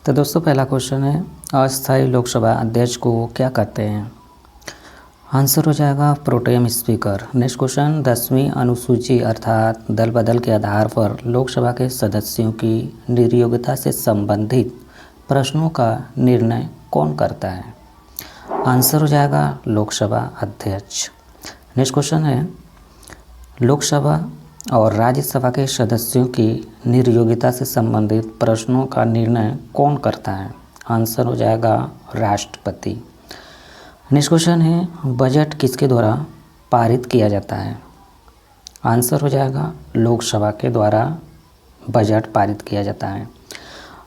तो दोस्तों पहला क्वेश्चन है, अस्थायी लोकसभा अध्यक्ष को क्या कहते हैं? आंसर हो जाएगा प्रोटेम स्पीकर। नेक्स्ट क्वेश्चन, 10वीं अनुसूची अर्थात दल बदल के आधार पर लोकसभा के सदस्यों की निर्योग्यता से संबंधित प्रश्नों का निर्णय कौन करता है? आंसर हो जाएगा लोकसभा अध्यक्ष। नेक्स्ट क्वेश्चन है, लोकसभा और राज्यसभा के सदस्यों की निर्योग्यता से संबंधित प्रश्नों का निर्णय कौन करता है? आंसर हो जाएगा राष्ट्रपति। नेक्स्ट क्वेश्चन है, बजट किसके द्वारा पारित किया जाता है? आंसर हो जाएगा लोकसभा के द्वारा बजट पारित किया जाता है।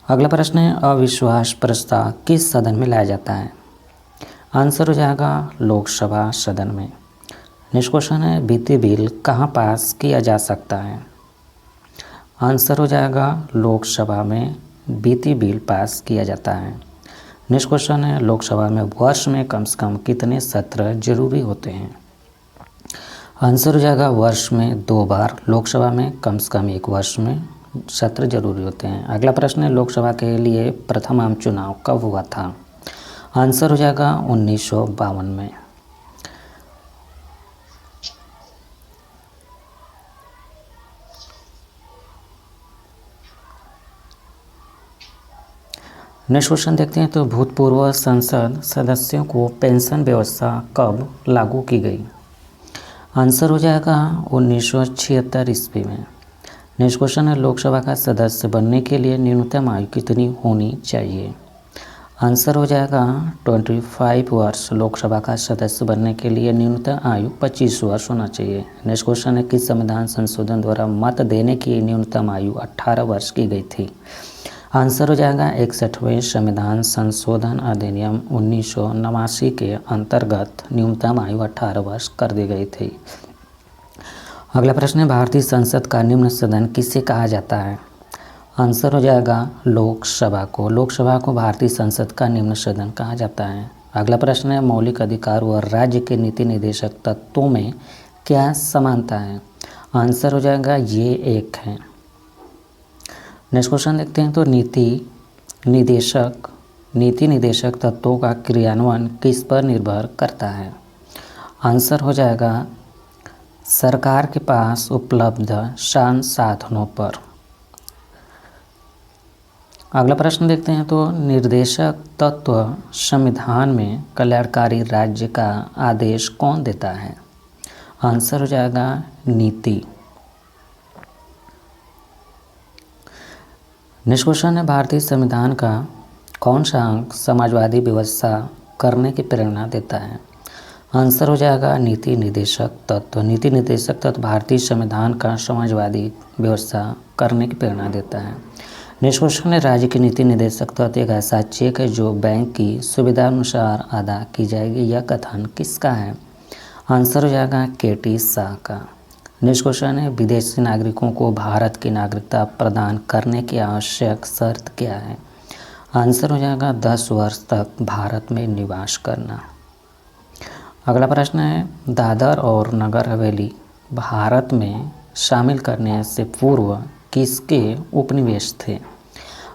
अगला प्रश्न है, अविश्वास प्रस्ताव किस सदन में लाया जाता है? आंसर हो जाएगा लोकसभा सदन में। नेक्स्ट क्वेश्चन है, वित्तीय बिल कहाँ पास किया जा सकता है? आंसर हो जाएगा लोकसभा में वित्तीय बिल पास किया जाता है। नेक्स्ट क्वेश्चन है, लोकसभा में वर्ष में कम से कम कितने सत्र जरूरी होते हैं? आंसर हो जाएगा वर्ष में 2 बार, लोकसभा में कम से कम 1 वर्ष में सत्र जरूरी होते हैं। अगला प्रश्न है, लोकसभा के लिए प्रथम आम चुनाव कब हुआ था? आंसर हो जाएगा 1952 में। नेक्स्ट क्वेश्चन देखते हैं, तो भूतपूर्व संसद सदस्यों को पेंशन व्यवस्था कब लागू की गई? आंसर हो जाएगा 1976 ईस्वी में। नेक्स्ट क्वेश्चन है, लोकसभा का सदस्य बनने के लिए न्यूनतम आयु कितनी होनी चाहिए? आंसर हो जाएगा 25 वर्ष। लोकसभा का सदस्य बनने के लिए न्यूनतम आयु 25 वर्ष होना चाहिए। नेक्स्ट क्वेश्चन है, किस संविधान संशोधन द्वारा मत देने की न्यूनतम आयु 18 वर्ष की गई थी? आंसर हो जाएगा 61वें संविधान संशोधन अधिनियम 1989 के अंतर्गत न्यूनतम आयु 18 वर्ष कर दी गई थी। अगला प्रश्न है, भारतीय संसद का निम्न सदन किसे कहा जाता है? आंसर हो जाएगा लोकसभा को। लोकसभा को भारतीय संसद का निम्न सदन कहा जाता है। अगला प्रश्न है, मौलिक अधिकार व राज्य के नीति निर्देशक तत्वों में क्या समानता है? आंसर हो जाएगा ये एक है। नेक्स्ट क्वेश्चन देखते हैं, तो नीति निर्देशक तत्वों का क्रियान्वयन किस पर निर्भर करता है? आंसर हो जाएगा सरकार के पास उपलब्ध संसाधनों पर। अगला प्रश्न देखते हैं, तो निर्देशक तत्व संविधान में कल्याणकारी राज्य का आदेश कौन देता है? आंसर हो जाएगा नीति। नेक्स्ट क्वेश्चन है, भारतीय संविधान का कौन सा अंग समाजवादी व्यवस्था करने की प्रेरणा देता है? आंसर हो जाएगा नीति निर्देशक तत्व। नीति निर्देशक तत्व भारतीय संविधान का समाजवादी व्यवस्था करने की प्रेरणा देता है। नेक्स्ट क्वेश्चन है, राज्य की नीति निर्देशक तत्व एक ऐसा चेक है जो बैंक की सुविधा अनुसार अदा की जाएगी। यह कथन किसका है? आंसर हो जाएगा केटी शाह का। नेक्स्ट क्वेश्चन है, विदेशी नागरिकों को भारत की नागरिकता प्रदान करने की आवश्यक शर्त क्या है? आंसर हो जाएगा 10 वर्ष तक भारत में निवास करना। अगला प्रश्न है, दादर और नगर हवेली भारत में शामिल करने से पूर्व किसके उपनिवेश थे?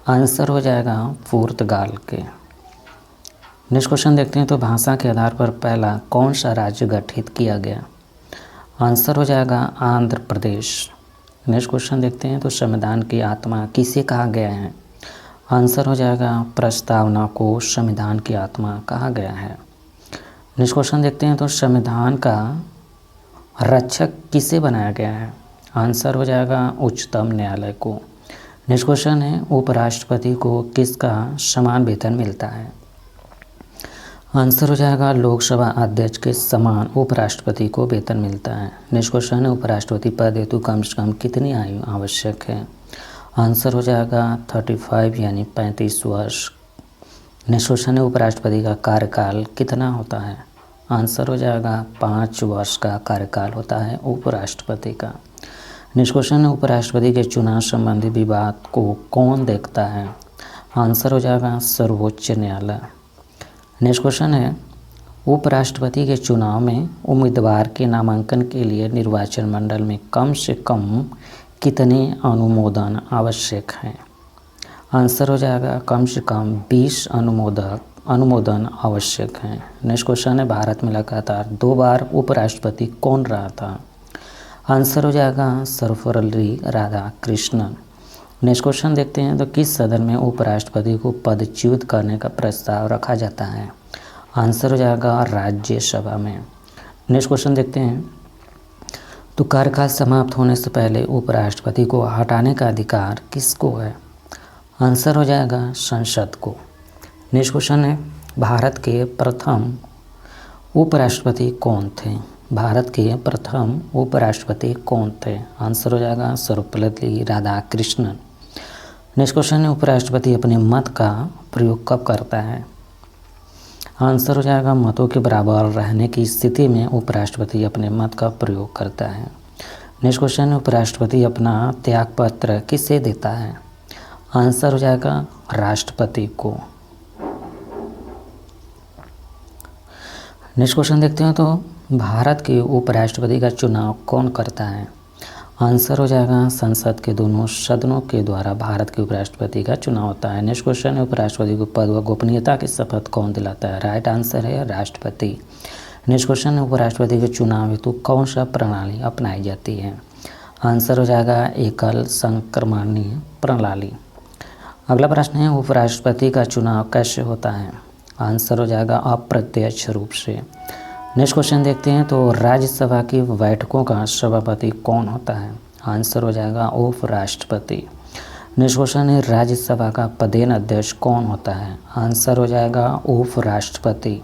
आंसर हो जाएगा पुर्तगाल के। नेक्स्ट क्वेश्चन देखते हैं, तो भाषा के आधार पर पहला कौन सा राज्य गठित किया गया? आंसर हो जाएगा आंध्र प्रदेश। नेक्स्ट क्वेश्चन देखते हैं, तो संविधान की आत्मा किसे कहा गया है? आंसर हो जाएगा प्रस्तावना को संविधान की आत्मा कहा गया है। नेक्स्ट क्वेश्चन देखते हैं, तो संविधान का रक्षक किसे बनाया गया है? आंसर हो जाएगा उच्चतम न्यायालय को। नेक्स्ट क्वेश्चन है, उपराष्ट्रपति को किसका समान वेतन मिलता है? आंसर हो जाएगा लोकसभा अध्यक्ष के समान उपराष्ट्रपति को वेतन मिलता है। नेक्स्ट क्वेश्चन है, उपराष्ट्रपति पद हेतु कम से कम कितनी आयु आवश्यक है? आंसर हो जाएगा 35 यानी 35 वर्ष। नेक्स्ट क्वेश्चन है, उपराष्ट्रपति का कार्यकाल कितना होता है? आंसर हो जाएगा 5 वर्ष का कार्यकाल होता है उपराष्ट्रपति का। नेक्स्ट क्वेश्चन है, उपराष्ट्रपति के चुनाव संबंधी विवाद को कौन देखता है? आंसर हो जाएगा सर्वोच्च न्यायालय। नेक्स्ट क्वेश्चन है, उपराष्ट्रपति के चुनाव में उम्मीदवार के नामांकन के लिए निर्वाचन मंडल में कम से कम कितने अनुमोदन आवश्यक हैं? आंसर हो जाएगा कम से कम 20 अनुमोदन आवश्यक हैं। नेक्स्ट क्वेश्चन है भारत में लगातार 2 बार उपराष्ट्रपति कौन रहा था? आंसर हो जाएगा सर्वपल्ली राधाकृष्णन। नेक्स्ट क्वेश्चन देखते हैं तो किस सदन में उपराष्ट्रपति को पदच्युत करने का प्रस्ताव रखा जाता है? आंसर हो जाएगा राज्यसभा में। नेक्स्ट क्वेश्चन देखते हैं तो कार्यकाल समाप्त होने से पहले उपराष्ट्रपति को हटाने का अधिकार किसको है? आंसर हो जाएगा संसद को। नेक्स्ट क्वेश्चन है भारत के प्रथम उपराष्ट्रपति कौन थे? भारत के प्रथम उपराष्ट्रपति कौन थे? आंसर हो जाएगा सर्वपल्ली राधाकृष्णन। नेक्स्ट क्वेश्चन है उपराष्ट्रपति अपने मत का प्रयोग कब करता है? आंसर हो जाएगा मतों के बराबर रहने की स्थिति में उपराष्ट्रपति अपने मत का प्रयोग करता है। नेक्स्ट क्वेश्चन है उपराष्ट्रपति अपना त्यागपत्र किसे देता है? आंसर हो जाएगा राष्ट्रपति को। नेक्स्ट क्वेश्चन देखते हैं तो भारत के उपराष्ट्रपति का चुनाव कौन करता है? आंसर हो जाएगा संसद के दोनों सदनों के द्वारा भारत के उपराष्ट्रपति का चुनाव होता है। नेक्स्ट क्वेश्चन है उपराष्ट्रपति को पद व गोपनीयता की शपथ कौन दिलाता है? राइट आंसर है राष्ट्रपति। नेक्स्ट क्वेश्चन है उपराष्ट्रपति के चुनाव हेतु कौन सा प्रणाली अपनाई जाती है? आंसर हो जाएगा एकल संक्रमणीय प्रणाली। अगला प्रश्न है उपराष्ट्रपति का चुनाव कैसे होता है? आंसर हो जाएगा अप्रत्यक्ष रूप से। नेक्स्ट क्वेश्चन देखते हैं तो राज्यसभा की बैठकों का सभापति कौन होता है? आंसर हो जाएगा उपराष्ट्रपति। नेक्स्ट क्वेश्चन है राज्यसभा का पदेन अध्यक्ष कौन होता है? आंसर हो जाएगा उपराष्ट्रपति।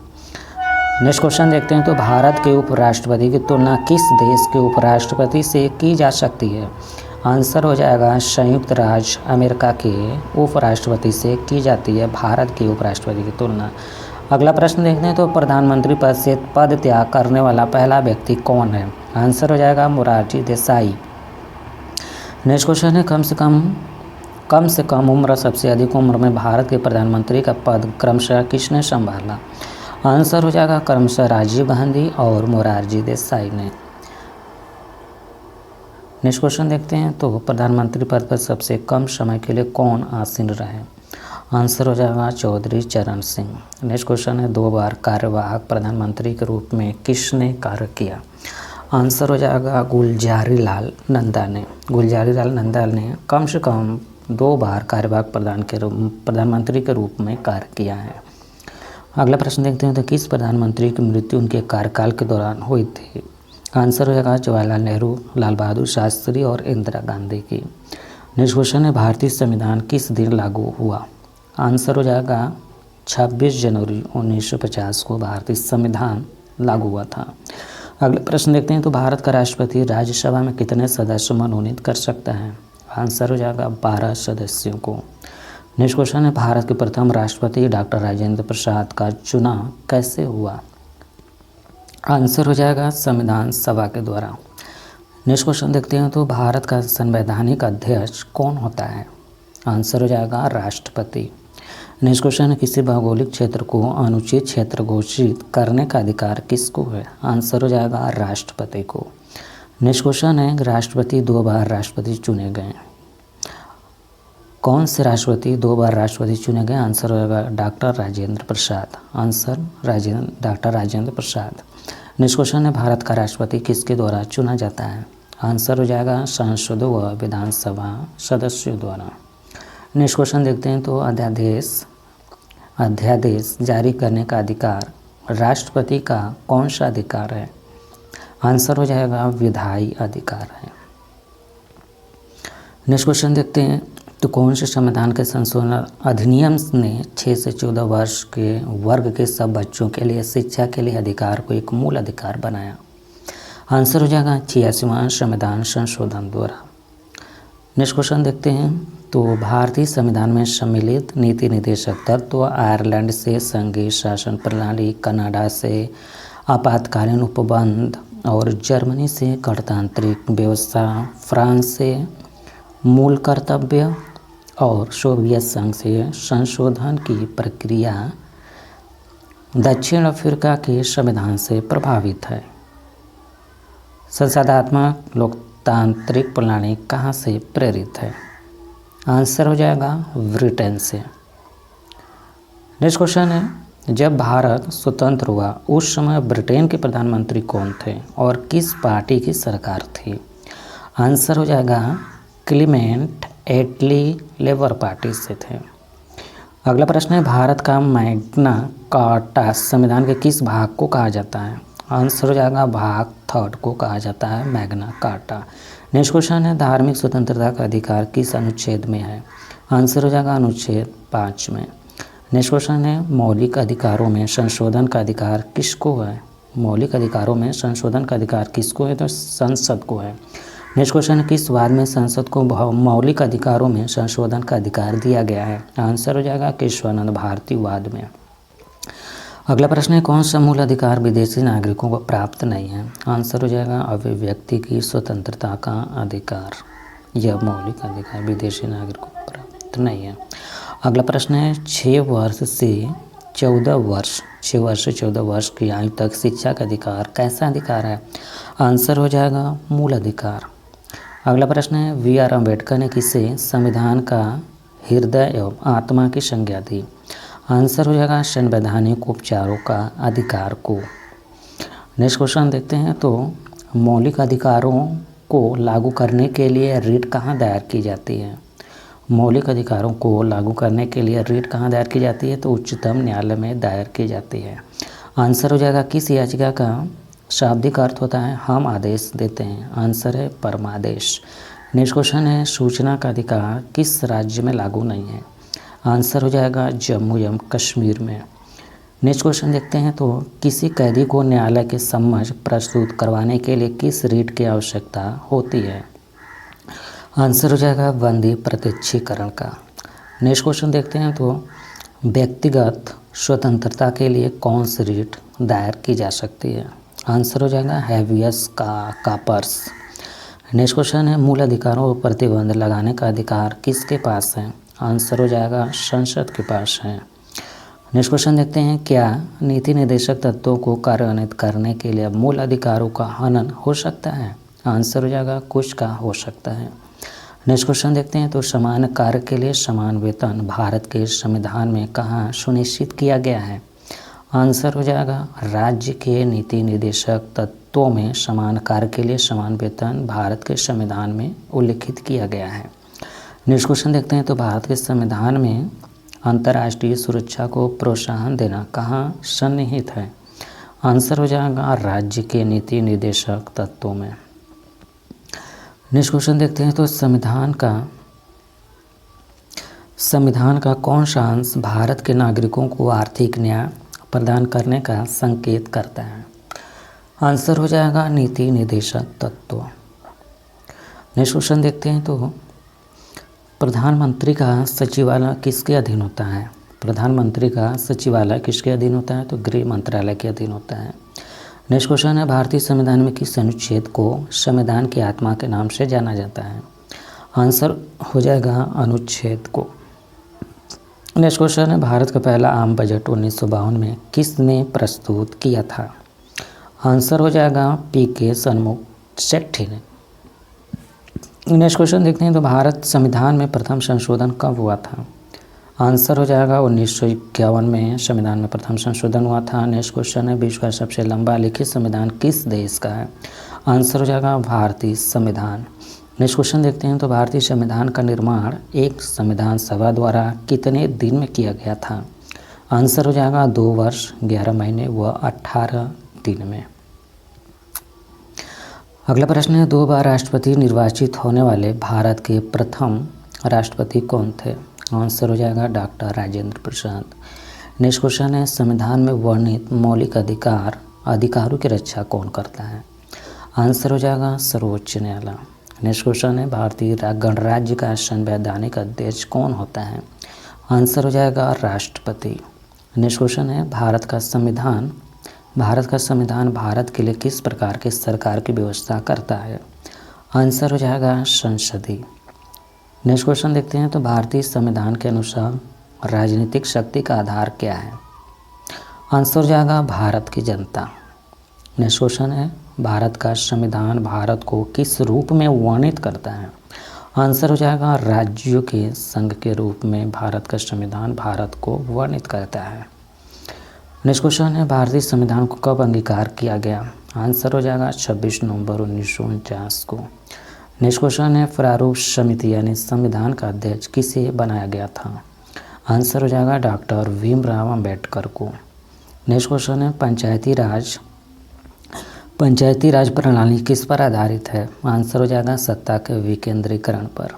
नेक्स्ट क्वेश्चन देखते हैं तो भारत के उपराष्ट्रपति की तुलना किस देश के उपराष्ट्रपति से की जा सकती है? आंसर हो जाएगा संयुक्त राज्य अमेरिका के उपराष्ट्रपति से की जाती है भारत के उपराष्ट्रपति की तुलना। अगला प्रश्न देखते हैं तो प्रधानमंत्री पद से पद त्याग करने वाला पहला व्यक्ति कौन है? आंसर हो जाएगा मोरारजी देसाई। नेक्स्ट क्वेश्चन है कम से कम उम्र सबसे अधिक उम्र में भारत के प्रधानमंत्री का पद क्रमशः किसने संभाला? आंसर हो जाएगा क्रमशः राजीव गांधी और मोरारजी देसाई ने। नेक्स्ट क्वेश्चन देखते हैं तो प्रधानमंत्री पद पर सबसे कम समय के लिए कौन आसीन रहे? आंसर हो जाएगा चौधरी चरण सिंह। नेक्स्ट क्वेश्चन है 2 बार कार्यवाहक प्रधानमंत्री के रूप में किसने कार्य किया? आंसर हो जाएगा गुलजारी लाल नंदा ने। गुलजारी लाल नंदा ने कम से कम 2 बार कार्यवाहक प्रधानमंत्री के रूप में कार्य किया है। अगला प्रश्न देखते हैं तो किस प्रधानमंत्री की मृत्यु उनके कार्यकाल के दौरान हुई थी? आंसर हो जाएगा जवाहरलाल नेहरू, लाल बहादुर शास्त्री और इंदिरा गांधी की। नेक्स्ट क्वेश्चन है भारतीय संविधान किस दिन लागू हुआ? आंसर हो जाएगा 26 जनवरी 1950 को भारतीय संविधान लागू हुआ था। अगले प्रश्न देखते हैं तो भारत का राष्ट्रपति राज्यसभा में कितने सदस्य मनोनीत कर सकता है? आंसर हो जाएगा 12 सदस्यों को। नेक्स्ट क्वेश्चन है भारत के प्रथम राष्ट्रपति डॉक्टर राजेंद्र प्रसाद का चुनाव कैसे हुआ? आंसर हो जाएगा संविधान सभा के द्वारा। नेक्स्ट क्वेश्चन देखते हैं तो भारत का संवैधानिक अध्यक्ष कौन होता है? आंसर हो जाएगा राष्ट्रपति। नेक्स्ट क्वेश्चन है किसी भौगोलिक क्षेत्र को अनुचित क्षेत्र घोषित करने का अधिकार किसको है? आंसर हो जाएगा राष्ट्रपति को। नेक्स्ट क्वेश्चन है राष्ट्रपति 2 बार राष्ट्रपति चुने गए। कौन से राष्ट्रपति 2 बार राष्ट्रपति चुने गए? आंसर हो जाएगा doctor Rajendra Prasad. Answer doctor Rajendra Prasad. Next question है भारत का राष्ट्रपति किसके द्वारा चुना जाता है? आंसर हो जाएगा सांसदों व विधानसभा सदस्यों द्वारा। नेक्स्ट क्वेश्चन देखते हैं तो अध्यादेश जारी करने का अधिकार राष्ट्रपति का कौन सा अधिकार है? आंसर हो जाएगा विधायी अधिकार है। नेक्स्ट क्वेश्चन देखते हैं तो कौन से संविधान के संशोधन अधिनियम ने 6 से 14 वर्ष के वर्ग के सब बच्चों के लिए शिक्षा के लिए अधिकार को एक मूल अधिकार बनाया? आंसर हो जाएगा 86वां संविधान संशोधन द्वारा। नेक्स्ट क्वेश्चन देखते हैं तो भारतीय संविधान में सम्मिलित नीति निर्देशक तत्व आयरलैंड से संघीय शासन प्रणाली, कनाडा से आपातकालीन उपबंध और जर्मनी से गणतांत्रिक व्यवस्था, फ्रांस से मूल कर्तव्य और सोवियत संघ से संशोधन की प्रक्रिया दक्षिण अफ्रीका के संविधान से प्रभावित है। संसदात्मक लोकतांत्रिक प्रणाली कहाँ से प्रेरित है? आंसर हो जाएगा ब्रिटेन से। नेक्स्ट क्वेश्चन है, जब भारत स्वतंत्र हुआ उस समय ब्रिटेन के प्रधानमंत्री कौन थे और किस पार्टी की सरकार थी? आंसर हो जाएगा क्लीमेंट एटली लेबर पार्टी से थे। अगला प्रश्न है, भारत का मैग्ना कार्टा संविधान के किस भाग को कहा जाता है? आंसर हो जाएगा भाग 3 को कहा जाता है मैग्ना कार्टा। नेक्स्ट क्वेश्चन है, धार्मिक स्वतंत्रता का अधिकार किस अनुच्छेद में है? आंसर हो जाएगा अनुच्छेद 5 में। नेक्स्ट क्वेश्चन है, मौलिक अधिकारों में संशोधन का अधिकार किसको है? मौलिक अधिकारों में संशोधन का अधिकार किसको है? तो संसद को है। नेक्स्ट क्वेश्चन है, किस वाद में संसद को मौलिक अधिकारों में संशोधन का अधिकार दिया गया है? आंसर हो जाएगा केशवानंद भारती वाद में। अगला प्रश्न है, कौन सा मूल अधिकार विदेशी नागरिकों को प्राप्त नहीं है? आंसर हो जाएगा अभिव्यक्ति की स्वतंत्रता का अधिकार। यह मौलिक अधिकार विदेशी नागरिकों को प्राप्त नहीं है। अगला प्रश्न है, 6 वर्ष से 14 वर्ष की आयु तक शिक्षा का अधिकार कैसा अधिकार है? आंसर हो जाएगा मूल अधिकार। अगला प्रश्न है, बी आर अम्बेडकर ने किसे संविधान का हृदय एवं आत्मा की संज्ञा दी? आंसर हो जाएगा संवैधानिक उपचारों का अधिकार को। नेक्स्ट क्वेश्चन देखते हैं, तो मौलिक अधिकारों को लागू करने के लिए रिट कहाँ दायर की जाती है? मौलिक अधिकारों को लागू करने के लिए रिट कहाँ दायर की जाती है? तो उच्चतम न्यायालय में दायर की जाती है। आंसर हो जाएगा किस याचिका का शाब्दिक अर्थ होता है हम आदेश देते हैं? आंसर है परमादेश। नेक्स्ट क्वेश्चन है, सूचना का अधिकार किस राज्य में लागू नहीं है? आंसर हो जाएगा जम्मू एवं कश्मीर में। नेक्स्ट क्वेश्चन देखते हैं, तो किसी कैदी को न्यायालय के समक्ष प्रस्तुत करवाने के लिए किस रीट की आवश्यकता होती है? आंसर हो जाएगा बंदी प्रत्यक्षीकरण का। नेक्स्ट क्वेश्चन देखते हैं, तो व्यक्तिगत स्वतंत्रता के लिए कौन सी रीट दायर की जा सकती है? आंसर हो जाएगा हैबियस कॉर्पस। नेक्स्ट क्वेश्चन है, मूल अधिकारों पर प्रतिबंध लगाने का अधिकार किसके पास है? आंसर हो जाएगा संसद के पास है। नेक्स्ट क्वेश्चन देखते हैं, क्या नीति निर्देशक तत्वों को कार्यान्वित करने के लिए मूल अधिकारों का हनन हो सकता है? आंसर हो जाएगा कुछ का हो सकता है। नेक्स्ट क्वेश्चन देखते हैं, तो समान कार्य के लिए समान वेतन भारत के संविधान में कहाँ सुनिश्चित किया गया है? आंसर हो जाएगा राज्य के नीति निर्देशक तत्वों में समान कार्य के लिए समान वेतन भारत के संविधान में उल्लिखित किया गया है। नेक्स्ट क्वेश्चन देखते हैं, तो भारत के संविधान में अंतर्राष्ट्रीय सुरक्षा को प्रोत्साहन देना कहाँ सन्निहित है? आंसर हो जाएगा राज्य के नीति निर्देशक तत्वों में। नेक्स्ट क्वेश्चन देखते हैं, तो संविधान का कौन सा अंश भारत के नागरिकों को आर्थिक न्याय प्रदान करने का संकेत करता है? आंसर हो जाएगा नीति निर्देशक तत्व। नेक्स्ट क्वेश्चन देखते हैं, तो प्रधानमंत्री का सचिवालय किसके अधीन होता है? प्रधानमंत्री का सचिवालय किसके अधीन होता है? तो गृह मंत्रालय के अधीन होता है। नेक्स्ट क्वेश्चन है, भारतीय संविधान में किस अनुच्छेद को संविधान की आत्मा के नाम से जाना जाता है? आंसर हो जाएगा अनुच्छेद को। नेक्स्ट क्वेश्चन है, भारत का पहला आम बजट 1952 में किसने प्रस्तुत किया था? आंसर हो जाएगा पीके सन्मुख शेट्टी ने। नेक्स्ट क्वेश्चन देखते हैं, तो भारत संविधान में प्रथम संशोधन कब हुआ था? आंसर हो जाएगा 1951 में संविधान में प्रथम संशोधन हुआ था। नेक्स्ट क्वेश्चन है, विश्व का सबसे लंबा लिखित संविधान किस देश का है? आंसर हो जाएगा भारतीय संविधान। नेक्स्ट क्वेश्चन देखते हैं, तो भारतीय संविधान का निर्माण एक संविधान सभा द्वारा कितने दिन में किया गया था? आंसर हो जाएगा 2 वर्ष 11 महीने व 18 दिन में। अगला प्रश्न है, 2 बार राष्ट्रपति निर्वाचित होने वाले भारत के प्रथम राष्ट्रपति कौन थे? आंसर हो जाएगा doctor Rajendra Prasad. Next question है, संविधान में वर्णित मौलिक अधिकारों की रक्षा कौन करता है? आंसर हो जाएगा सर्वोच्च न्यायालय। नेक्स्ट क्वेश्चन है, भारतीय गणराज्य का संवैधानिक अध्यक्ष कौन होता है? आंसर हो जाएगा राष्ट्रपति। नेक्स्ट क्वेश्चन है, भारत का संविधान भारत के लिए किस प्रकार के सरकार की व्यवस्था करता है? आंसर हो जाएगा संसदीय। नेक्स्ट क्वेश्चन देखते हैं, तो भारतीय संविधान के अनुसार राजनीतिक शक्ति का आधार क्या है? आंसर हो जाएगा भारत की जनता। नेक्स्ट क्वेश्चन है, भारत का संविधान भारत को किस रूप में वर्णित करता है? आंसर हो जाएगा राज्यों के संघ के रूप में भारत का संविधान भारत को वर्णित करता है। नेक्स्ट क्वेश्चन है भारतीय संविधान को कब अंगीकार किया गया? आंसर हो जाएगा 26 नवंबर 1949 को। नेक्स्ट क्वेश्चन है प्रारूप समिति यानी संविधान का अध्यक्ष किसे बनाया गया था? आंसर हो जाएगा डॉक्टर भीमराव अंबेडकर को। नेक्स्ट क्वेश्चन है पंचायती राज प्रणाली किस पर आधारित है? आंसर हो जाएगा सत्ता के विकेंद्रीकरण पर।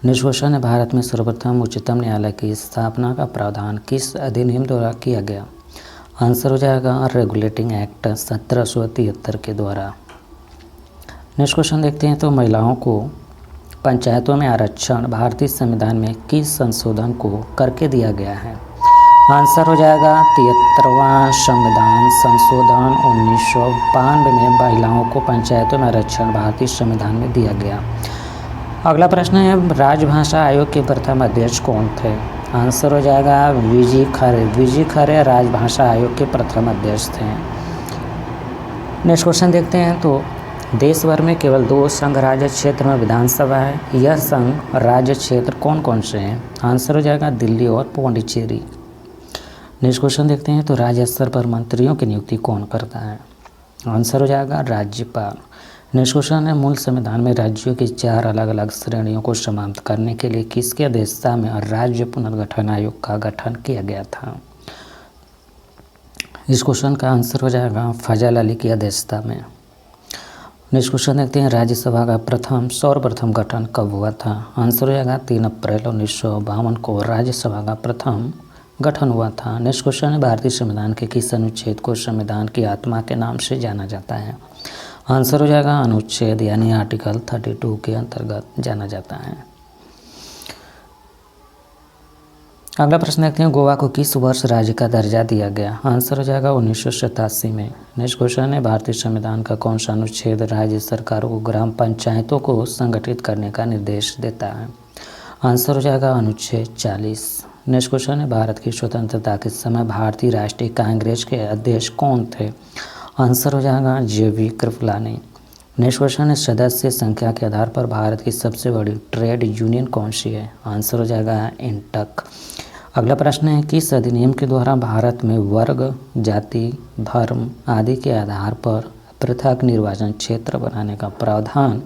नेक्स्ट क्वेश्चन है भारत में सर्वप्रथम उच्चतम न्यायालय की स्थापना का प्रावधान किस अधिनियम द्वारा किया गया? आंसर हो जाएगा रेगुलेटिंग एक्ट 1773 के द्वारा। नेक्स्ट क्वेश्चन देखते हैं तो महिलाओं को पंचायतों में आरक्षण भारतीय संविधान में किस संशोधन को करके दिया गया है? आंसर हो जाएगा 73वां संविधान संशोधन 1992 में महिलाओं को पंचायतों में आरक्षण भारतीय संविधान में दिया गया। अगला प्रश्न है राजभाषा आयोग के प्रथम अध्यक्ष कौन थे? आंसर हो जाएगा वीजी खरे राजभाषा आयोग के प्रथम अध्यक्ष थे। नेक्स्ट क्वेश्चन देखते हैं तो देश भर में केवल 2 संघ राज्य क्षेत्र में विधानसभा है। यह संघ राज्य क्षेत्र कौन कौन से हैं? आंसर हो जाएगा दिल्ली और पौंडीचेरी। नेक्स्ट क्वेश्चन देखते हैं तो राज्य स्तर पर मंत्रियों की नियुक्ति कौन करता है? आंसर हो जाएगा राज्यपाल। नेक्स्ट क्वेश्चन है मूल संविधान में राज्यों की 4 अलग अलग श्रेणियों को समाप्त करने के लिए किसकी अध्यक्षता में राज्य पुनर्गठन आयोग का गठन किया गया था? इस क्वेश्चन का आंसर हो जाएगा फजल अली की अध्यक्षता में। नेक्स्ट क्वेश्चन देखते हैं राज्यसभा का सर्वप्रथम गठन कब हुआ था? आंसर हो जाएगा 3 अप्रैल 1952 को राज्यसभा का प्रथम गठन हुआ था। नेक्स्ट क्वेश्चन है भारतीय संविधान के किस अनुच्छेद को संविधान की आत्मा के नाम से जाना जाता है? आंसर हो जाएगा अनुच्छेद यानी आर्टिकल 32 के अंतर्गत जाना जाता है। अगला प्रश्न देखते हैं गोवा को किस वर्ष राज्य का दर्जा दिया गया? आंसर हो जाएगा 1987 में। नेक्स्ट क्वेश्चन है भारतीय संविधान का कौन सा अनुच्छेद राज्य सरकारों को ग्राम पंचायतों को संगठित करने का निर्देश देता है? आंसर हो जाएगा अनुच्छेद 40। नेक्स्ट क्वेश्चन है भारत की स्वतंत्रता के समय भारतीय राष्ट्रीय कांग्रेस के अध्यक्ष कौन थे? आंसर हो जाएगा JV कृपलानी। नेक्स्ट क्वेश्चन है सदस्य संख्या के आधार पर भारत की सबसे बड़ी ट्रेड यूनियन कौन सी है? आंसर हो जाएगा इंटक। अगला प्रश्न है किस अधिनियम के द्वारा भारत में वर्ग, जाति, धर्म आदि के आधार पर पृथक निर्वाचन क्षेत्र बनाने का प्रावधान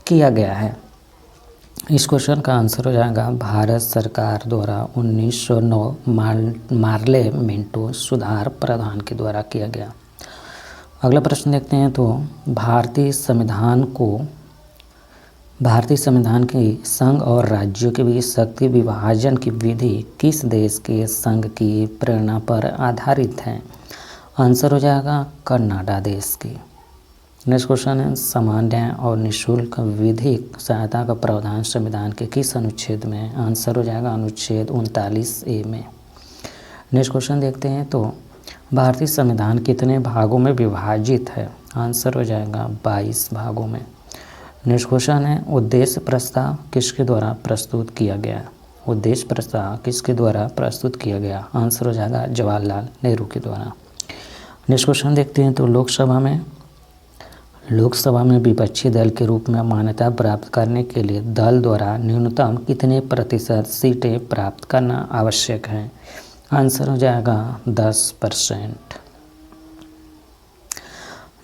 किया गया है? इस क्वेश्चन का आंसर हो जाएगा भारत सरकार द्वारा 1909 मार्ले मिंटो सुधार प्रावधान के द्वारा किया गया। अगला प्रश्न देखते हैं तो भारतीय संविधान की संघ और राज्यों के बीच शक्ति विभाजन की विधि किस देश के संघ की प्रेरणा पर आधारित है? आंसर हो जाएगा कनाडा देश की। नेक्स्ट क्वेश्चन है सामान्य और निःशुल्क विधिक सहायता का प्रावधान संविधान के किस अनुच्छेद में? आंसर हो जाएगा अनुच्छेद 39A में। नेक्स्ट क्वेश्चन देखते हैं तो भारतीय संविधान कितने भागों में विभाजित है? आंसर हो जाएगा 22 भागों में। नेक्स्ट क्वेश्चन है उद्देश्य प्रस्ताव किसके द्वारा प्रस्तुत किया गया? उद्देश्य प्रस्ताव किसके द्वारा प्रस्तुत किया गया? आंसर हो जाएगा जवाहरलाल नेहरू के द्वारा। नेक्स्ट क्वेश्चन देखते हैं तो लोकसभा में विपक्षी दल के रूप में मान्यता प्राप्त करने के लिए दल द्वारा न्यूनतम कितने प्रतिशत सीटें प्राप्त करना आवश्यक है? आंसर हो जाएगा 10%।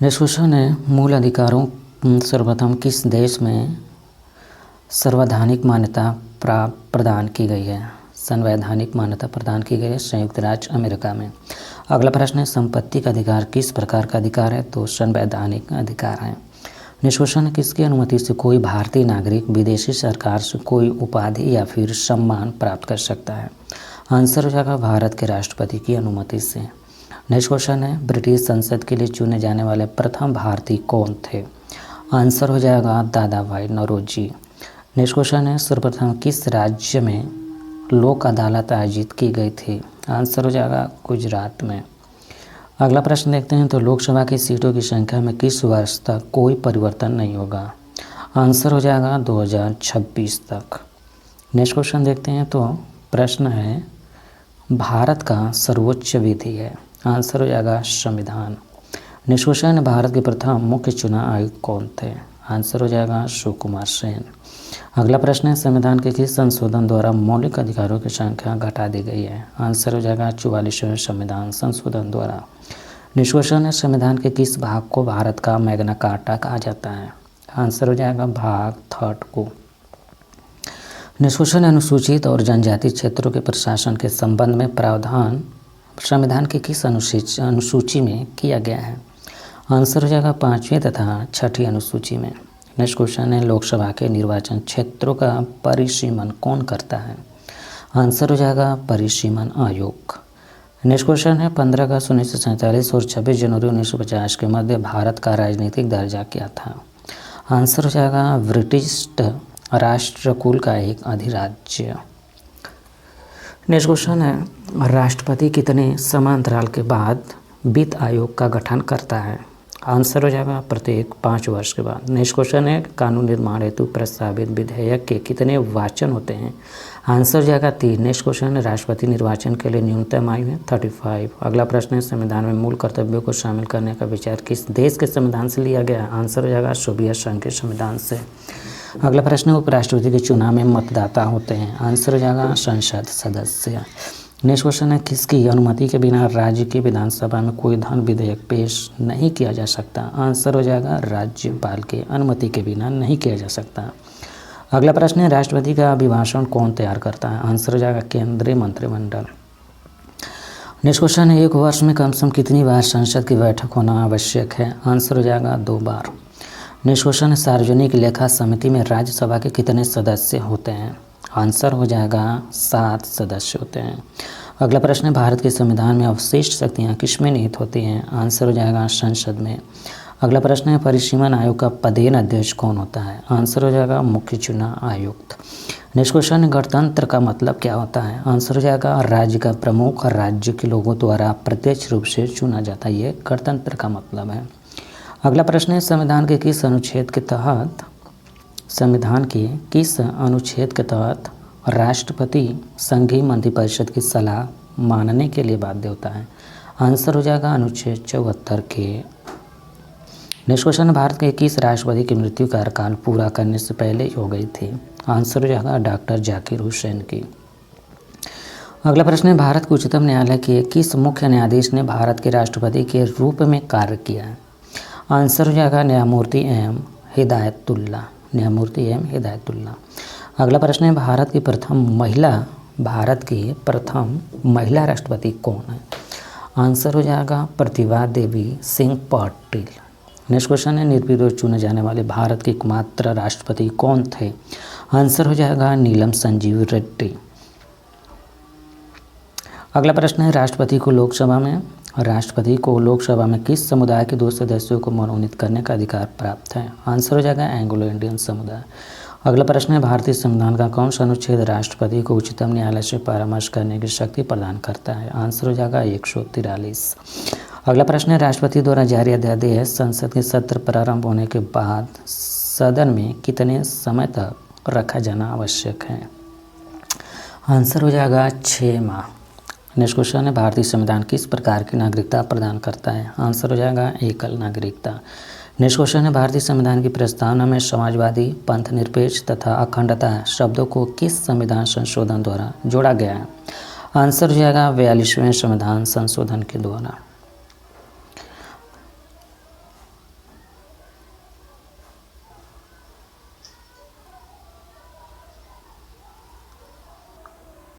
नेक्स्ट क्वेश्चन है मूल अधिकारों सर्वप्रथम किस देश में संवैधानिक मान्यता प्रदान की गई है? संवैधानिक मान्यता प्रदान की गई है संयुक्त राज्य अमेरिका में। अगला प्रश्न है संपत्ति का अधिकार किस प्रकार का अधिकार है? तो संवैधानिक अधिकार है। नेक्स्ट क्वेश्चन है किसकी अनुमति से कोई भारतीय नागरिक विदेशी सरकार से कोई उपाधि या फिर सम्मान प्राप्त कर सकता है? आंसर हो जाएगा भारत के राष्ट्रपति की अनुमति से। नेक्स्ट क्वेश्चन है ब्रिटिश संसद के लिए चुने जाने वाले प्रथम भारतीय कौन थे? आंसर हो जाएगा दादा भाई नौरोजी। नेक्स्ट क्वेश्चन है सर्वप्रथम किस राज्य में लोक अदालत आयोजित की गई थी? आंसर हो जाएगा गुजरात में। अगला प्रश्न देखते हैं तो लोकसभा की सीटों की संख्या में किस वर्ष तक कोई परिवर्तन नहीं होगा? आंसर हो जाएगा 2026 तक। नेक्स्ट क्वेश्चन देखते हैं तो प्रश्न है भारत का सर्वोच्च विधि है? आंसर हो जाएगा संविधान। नेक्स्ट क्वेश्चन है भारत के प्रथम मुख्य चुनाव आयुक्त कौन थे? आंसर हो जाएगा सुकुमार सेन। अगला प्रश्न है, संविधान के किस संशोधन द्वारा मौलिक अधिकारों की संख्या घटा दी गई है? आंसर हो जाएगा 44वें संविधान संशोधन द्वारा। नेक्स्ट क्वेश्चन है, संविधान के किस भाग को भारत का मैग्ना कार्टा कहा जाता है? आंसर हो जाएगा भाग 3 को। नेक्स्ट क्वेश्चन है, अनुसूचित और जनजाति क्षेत्रों के प्रशासन के संबंध में प्रावधान संविधान की किस अनुसूची में किया गया है? आंसर हो जाएगा 5वीं तथा 6ठी अनुसूची में। नेक्स्ट क्वेश्चन है, लोकसभा के निर्वाचन क्षेत्रों का परिसीमन कौन करता है? आंसर हो जाएगा परिसीमन आयोग। नेक्स्ट क्वेश्चन है, 15 अगस्त 1947 और 26 जनवरी 1950 के मध्य भारत का राजनीतिक दर्जा क्या था? आंसर हो जाएगा ब्रिटिश राष्ट्रकुल का एक अधिराज्य। नेक्स्ट क्वेश्चन है, राष्ट्रपति कितने समांतराल के बाद वित्त आयोग का गठन करता है? आंसर हो जाएगा प्रत्येक 5 वर्ष के बाद। नेक्स्ट क्वेश्चन है, कानून निर्माण हेतु प्रस्तावित विधेयक के कितने वाचन होते हैं? आंसर हो जाएगा 3। नेक्स्ट क्वेश्चन है, राष्ट्रपति निर्वाचन के लिए न्यूनतम आयु है 35। अगला प्रश्न है, संविधान में मूल कर्तव्यों को शामिल करने का विचार किस देश के संविधान से लिया गया? आंसर हो जाएगा सोवियत संघ के संविधान से। अगला प्रश्न है, उपराष्ट्रपति के चुनाव में मतदाता होते हैं? आंसर हो जाएगा संसद सदस्य। नेक्स्ट क्वेश्चन है, किसकी अनुमति के बिना राज्य की विधानसभा में कोई धन विधेयक पेश नहीं किया जा सकता? आंसर हो जाएगा राज्यपाल की अनुमति के बिना नहीं किया जा सकता। अगला प्रश्न है, राष्ट्रपति का अभिभाषण कौन तैयार करता है? आंसर हो जाएगा केंद्रीय मंत्रिमंडल। नेक्स्ट क्वेश्चन है, एक वर्ष में कम से कम कितनी बार संसद की बैठक होना आवश्यक है? आंसर हो जाएगा 2 बार। नेक्स्ट क्वेश्चन है, सार्वजनिक लेखा समिति में राज्यसभा के कितने सदस्य होते हैं? आंसर हो जाएगा 7 सदस्य होते हैं। अगला प्रश्न है, भारत के संविधान में अवशिष्ट शक्तियाँ किसमें निहित होती हैं? आंसर हो जाएगा संसद में। अगला प्रश्न है, परिसीमन आयोग का पदेन अध्यक्ष कौन होता है? आंसर हो जाएगा मुख्य चुनाव आयुक्त। नेक्स्ट क्वेश्चन है, गणतंत्र का मतलब क्या होता है? आंसर हो जाएगा राज्य का प्रमुख और राज्य के लोगों द्वारा प्रत्यक्ष रूप से चुना जाता है, ये गणतंत्र का मतलब है। अगला प्रश्न है, संविधान के किस अनुच्छेद के तहत राष्ट्रपति संघीय मंत्रिपरिषद की सलाह मानने के लिए बाध्य होता है? आंसर हो जाएगा अनुच्छेद 74 के। नेक्स्ट क्वेश्चन है, भारत के किस राष्ट्रपति की मृत्यु कार्यकाल पूरा करने से पहले हो गई थी? आंसर हो जाएगा डॉक्टर जाकिर हुसैन की। अगला प्रश्न है, भारत के उच्चतम न्यायालय के किस मुख्य न्यायाधीश ने भारत के राष्ट्रपति के रूप में कार्य किया है? आंसर हो जाएगा न्यायमूर्ति एम हिदायतुल्ला। अगला प्रश्न है, भारत की प्रथम महिला राष्ट्रपति कौन है? आंसर हो जाएगा प्रतिभा देवी सिंह पाटिल। नेक्स्ट क्वेश्चन है, निर्विरोध चुने जाने वाले भारत के एकमात्र राष्ट्रपति कौन थे? आंसर हो जाएगा नीलम संजीव रेड्डी। अगला प्रश्न है, राष्ट्रपति को लोकसभा में किस समुदाय के 2 सदस्यों को मनोनीत करने का अधिकार प्राप्त है? आंसर हो जाएगा एंग्लो इंडियन समुदाय। अगला प्रश्न है, भारतीय संविधान का कौन सा अनुच्छेद राष्ट्रपति को उच्चतम न्यायालय से परामर्श करने की शक्ति प्रदान करता है? आंसर हो जाएगा 143। अगला प्रश्न है, राष्ट्रपति द्वारा जारी अध्यादेश संसद के सत्र प्रारंभ होने के बाद सदन में कितने समय तक रखा जाना आवश्यक है? आंसर हो जाएगा 6 माह। नेक्स्ट क्वेश्चन है, भारतीय संविधान किस प्रकार की नागरिकता प्रदान करता है? आंसर हो जाएगा एकल नागरिकता। नेक्स्ट क्वेश्चन है, भारतीय संविधान की प्रस्तावना में समाजवादी, पंथनिरपेक्ष तथा अखंडता शब्दों को किस संविधान संशोधन द्वारा जोड़ा गया है? आंसर हो जाएगा 42वें संविधान संशोधन के द्वारा।